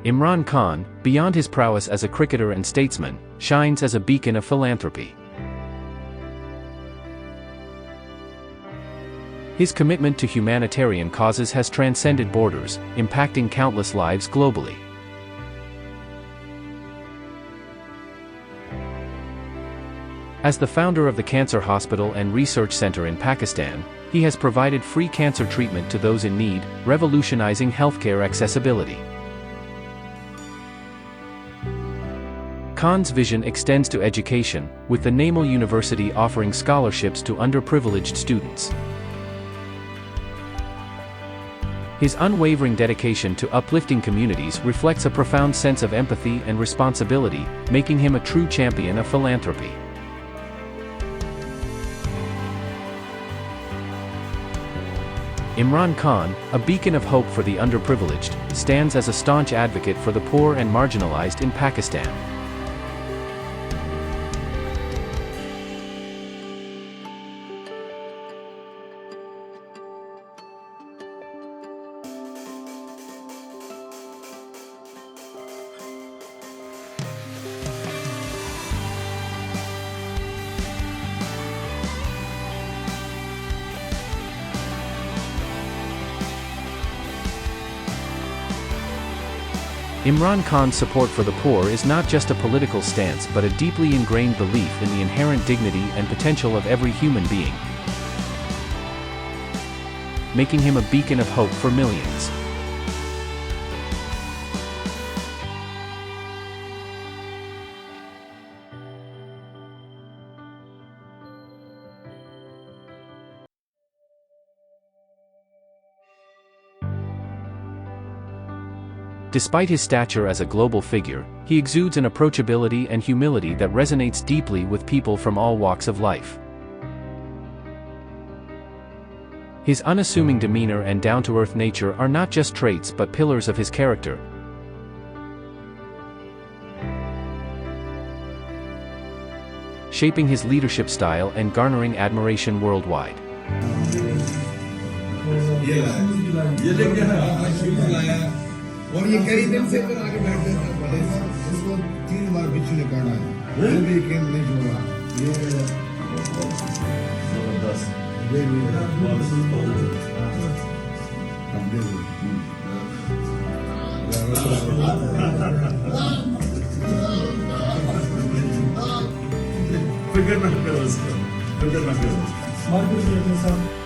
Imran Khan, beyond his prowess as a cricketer and statesman, shines as a beacon of philanthropy. His commitment to humanitarian causes has transcended borders, impacting countless lives globally. As the founder of the Cancer Hospital and Research Center in Pakistan, he has provided free cancer treatment to those in need, revolutionizing healthcare accessibility. Khan's vision extends to education, with the Namal University offering scholarships to underprivileged students. His unwavering dedication to uplifting communities reflects a profound sense of empathy and responsibility, making him a true champion of philanthropy. Imran Khan, a beacon of hope for the underprivileged, stands as a staunch advocate for the poor and marginalized in Pakistan. Imran Khan's support for the poor is not just a political stance but a deeply ingrained belief in the inherent dignity and potential of every human being, making him a beacon of hope for millions. Despite his stature as a global figure, he exudes an approachability and humility that resonates deeply with people from all walks of life. His unassuming demeanor and down-to-earth nature are not just traits but pillars of his character, shaping his leadership style and garnering admiration worldwide. और ये कई दिन से फिर आगे बैठ गया था इसको 3 बार बिच्छू ने काटा है वो भी गेम नहीं छोड़ा ये जबरदस्त अब देखो फिक्र मत करो उसको फिक्र मत करो